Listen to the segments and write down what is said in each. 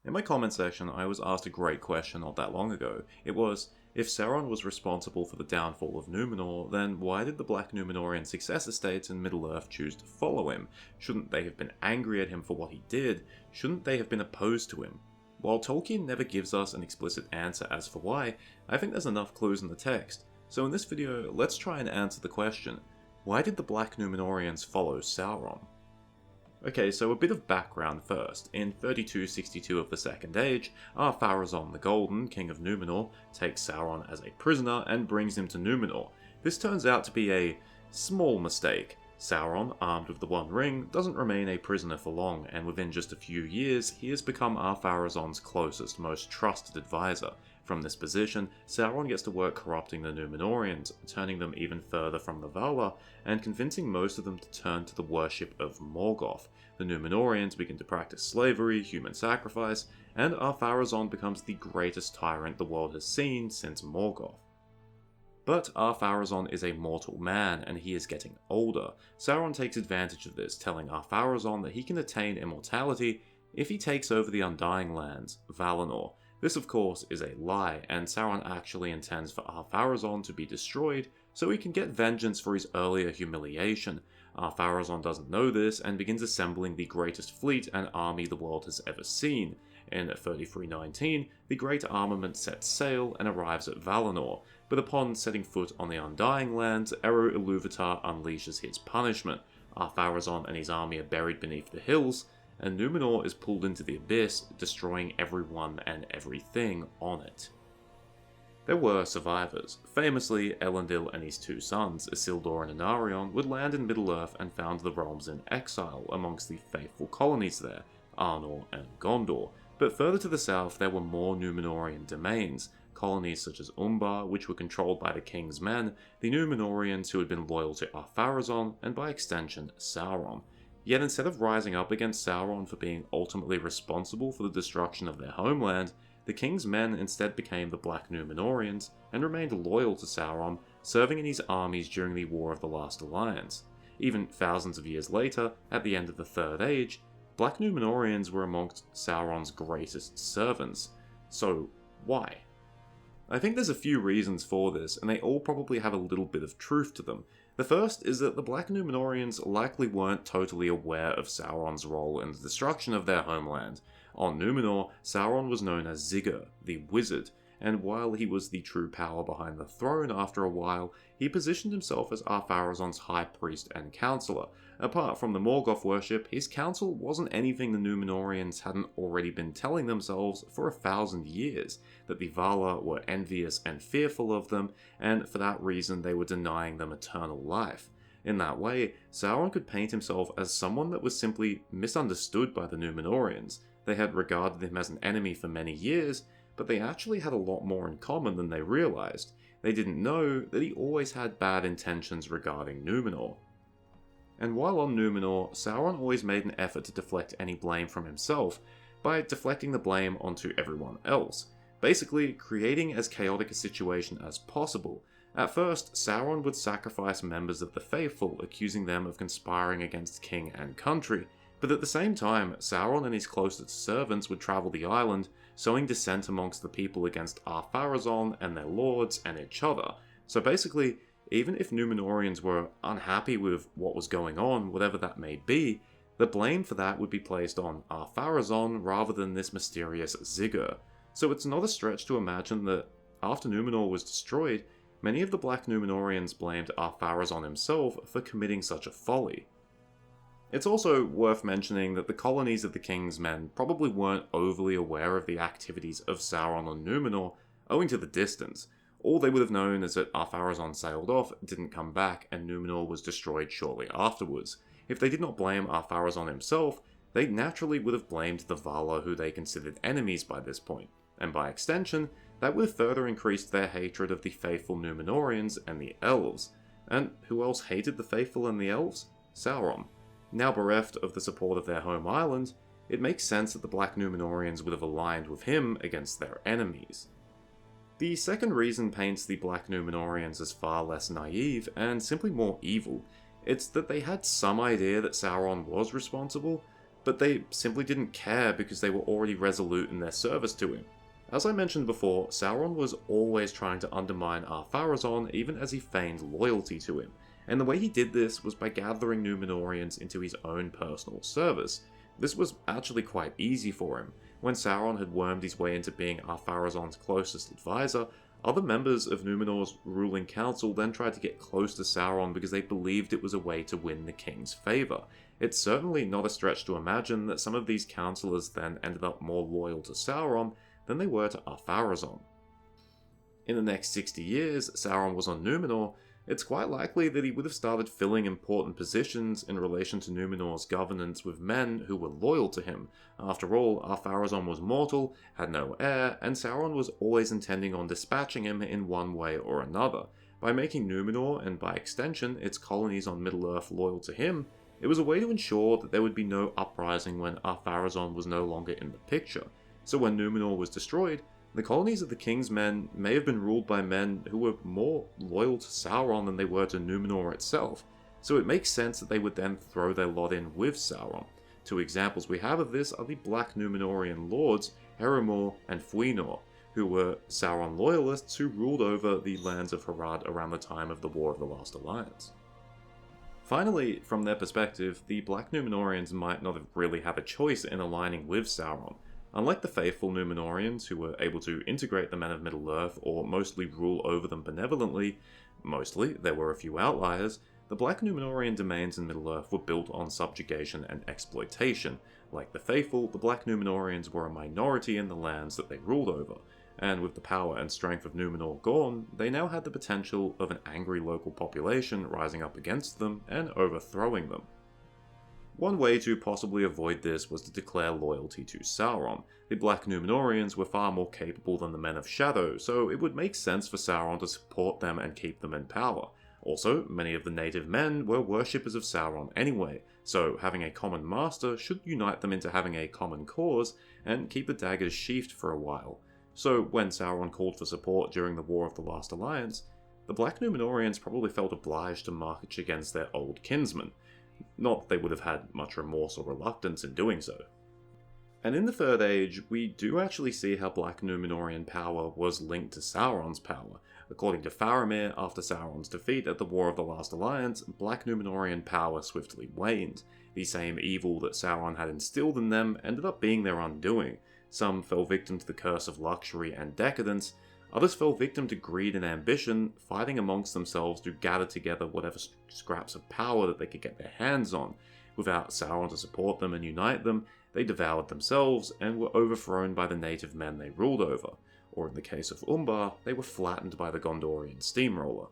In my comment section, I was asked a great question not that long ago. It was, if Sauron was responsible for the downfall of Númenor, then why did the Black Númenórean successor states in Middle-earth choose to follow him? Shouldn't they have been angry at him for what he did? Shouldn't they have been opposed to him? While Tolkien never gives us an explicit answer as for why, I think there's enough clues in the text. So in this video, let's try and answer the question, why did the Black Númenóreans follow Sauron? Okay, so a bit of background first. In 3262 of the Second Age, Ar-Pharazôn the Golden, King of Númenor, takes Sauron as a prisoner and brings him to Númenor. This turns out to be a small mistake. Sauron, armed with the One Ring, doesn't remain a prisoner for long, and within just a few years, he has become Ar-Pharazôn's closest, most trusted advisor. From this position, Sauron gets to work corrupting the Númenóreans, turning them even further from the Valar, and convincing most of them to turn to the worship of Morgoth. The Númenóreans begin to practice slavery, human sacrifice, and Ar-Pharazôn becomes the greatest tyrant the world has seen since Morgoth. But Ar-Pharazôn is a mortal man, and he is getting older. Sauron takes advantage of this, telling Ar-Pharazôn that he can attain immortality if he takes over the Undying Lands, Valinor. This of course is a lie, and Sauron actually intends for Ar-Pharazôn to be destroyed so he can get vengeance for his earlier humiliation. Ar-Pharazôn doesn't know this and begins assembling the greatest fleet and army the world has ever seen. In 3319, the Great Armament sets sail and arrives at Valinor, but upon setting foot on the Undying Lands, Eru Ilúvatar unleashes his punishment. Ar-Pharazôn and his army are buried beneath the hills, and Númenor is pulled into the abyss, destroying everyone and everything on it. There were survivors. Famously, Elendil and his two sons, Isildur and Anarion, would land in Middle-earth and found the realms in exile amongst the faithful colonies there, Arnor and Gondor. But further to the south, there were more Númenórean domains, colonies such as Umbar, which were controlled by the King's Men, the Númenóreans who had been loyal to Ar-Pharazôn, and by extension, Sauron. Yet instead of rising up against Sauron for being ultimately responsible for the destruction of their homeland, the King's Men instead became the Black Númenóreans and remained loyal to Sauron, serving in his armies during the War of the Last Alliance. Even thousands of years later, at the end of the Third Age, Black Númenóreans were amongst Sauron's greatest servants. So, why? I think there's a few reasons for this, and they all probably have a little bit of truth to them. The first is that the Black Númenóreans likely weren't totally aware of Sauron's role in the destruction of their homeland. On Númenor, Sauron was known as Ziggur, the Wizard, and while he was the true power behind the throne after a while, he positioned himself as Ar-Pharazôn's high priest and counselor. Apart from the Morgoth worship, his counsel wasn't anything the Númenóreans hadn't already been telling themselves for 1,000 years, that the Valar were envious and fearful of them, and for that reason they were denying them eternal life. In that way, Sauron could paint himself as someone that was simply misunderstood by the Númenóreans. They had regarded him as an enemy for many years, but they actually had a lot more in common than they realized. They didn't know that he always had bad intentions regarding Númenor. And while on Númenor, Sauron always made an effort to deflect any blame from himself by deflecting the blame onto everyone else, basically creating as chaotic a situation as possible. At first, Sauron would sacrifice members of the faithful, accusing them of conspiring against king and country, but at the same time, Sauron and his closest servants would travel the island, sowing dissent amongst the people against Ar-Pharazôn and their lords and each other. So basically, even if Númenóreans were unhappy with what was going on, whatever that may be, the blame for that would be placed on Ar-Pharazôn rather than this mysterious Ziggur. So it's not a stretch to imagine that after Númenor was destroyed, many of the Black Númenóreans blamed Ar-Pharazôn himself for committing such a folly. It's also worth mentioning that the colonies of the King's Men probably weren't overly aware of the activities of Sauron on Númenor, owing to the distance. All they would have known is that Ar-Pharazôn sailed off, didn't come back, and Númenor was destroyed shortly afterwards. If they did not blame Ar-Pharazôn himself, they naturally would have blamed the Valar who they considered enemies by this point, and by extension, that would have further increased their hatred of the faithful Númenóreans and the Elves. And who else hated the faithful and the Elves? Sauron. Now bereft of the support of their home island, it makes sense that the Black Númenóreans would have aligned with him against their enemies. The second reason paints the Black Númenóreans as far less naive and simply more evil. It's that they had some idea that Sauron was responsible, but they simply didn't care because they were already resolute in their service to him. As I mentioned before, Sauron was always trying to undermine Ar-Pharazôn even as he feigned loyalty to him, and the way he did this was by gathering Númenóreans into his own personal service. This was actually quite easy for him. When Sauron had wormed his way into being Ar-Pharazôn's closest advisor, other members of Númenor's ruling council then tried to get close to Sauron because they believed it was a way to win the king's favour. It's certainly not a stretch to imagine that some of these councillors then ended up more loyal to Sauron than they were to Ar-Pharazôn. In the next 60 years Sauron was on Númenor, it's quite likely that he would have started filling important positions in relation to Númenor's governance with men who were loyal to him. After all, Ar-Pharazôn was mortal, had no heir, and Sauron was always intending on dispatching him in one way or another. By making Númenor, and by extension its colonies on Middle-earth loyal to him, it was a way to ensure that there would be no uprising when Ar-Pharazôn was no longer in the picture. So when Númenor was destroyed, the colonies of the King's Men may have been ruled by men who were more loyal to Sauron than they were to Númenor itself, so it makes sense that they would then throw their lot in with Sauron. Two examples we have of this are the Black Númenórean lords, Herimor and Fuinor, who were Sauron loyalists who ruled over the lands of Harad around the time of the War of the Last Alliance. Finally, from their perspective, the Black Númenóreans might not have really had a choice in aligning with Sauron. Unlike the faithful Númenóreans, who were able to integrate the men of Middle-earth or mostly rule over them benevolently, there were a few outliers, the Black Númenórean domains in Middle-earth were built on subjugation and exploitation. Like the faithful, the Black Númenóreans were a minority in the lands that they ruled over, and with the power and strength of Númenor gone, they now had the potential of an angry local population rising up against them and overthrowing them. One way to possibly avoid this was to declare loyalty to Sauron. The Black Númenóreans were far more capable than the Men of Shadow, so it would make sense for Sauron to support them and keep them in power. Also, many of the native men were worshippers of Sauron anyway, so having a common master should unite them into having a common cause and keep the daggers sheathed for a while. So when Sauron called for support during the War of the Last Alliance, the Black Númenóreans probably felt obliged to march against their old kinsmen. Not that they would have had much remorse or reluctance in doing so. And in the Third Age, we do actually see how Black Númenórean power was linked to Sauron's power. According to Faramir, after Sauron's defeat at the War of the Last Alliance, Black Númenórean power swiftly waned. The same evil that Sauron had instilled in them ended up being their undoing. Some fell victim to the curse of luxury and decadence, others fell victim to greed and ambition, fighting amongst themselves to gather together whatever scraps of power that they could get their hands on. Without Sauron to support them and unite them, they devoured themselves and were overthrown by the native men they ruled over, or in the case of Umbar, they were flattened by the Gondorian steamroller.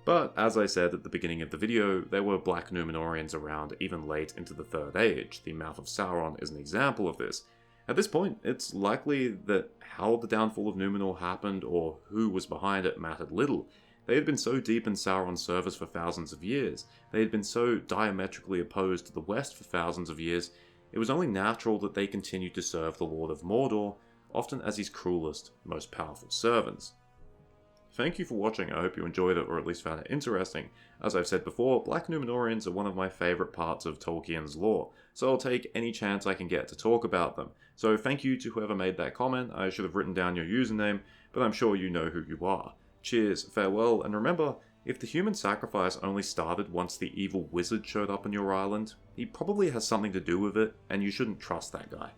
But, as I said at the beginning of the video, there were Black Númenóreans around even late into the Third Age. The Mouth of Sauron is an example of this. At this point, it's likely that how the downfall of Númenor happened or who was behind it mattered little. They had been so deep in Sauron's service for thousands of years, they had been so diametrically opposed to the West for thousands of years, it was only natural that they continued to serve the Lord of Mordor, often as his cruelest, most powerful servants. Thank you for watching, I hope you enjoyed it or at least found it interesting. As I've said before, Black Númenóreans are one of my favourite parts of Tolkien's lore, so I'll take any chance I can get to talk about them. So thank you to whoever made that comment. I should have written down your username, but I'm sure you know who you are. Cheers, farewell, and remember, if the human sacrifice only started once the evil wizard showed up on your island, he probably has something to do with it, and you shouldn't trust that guy.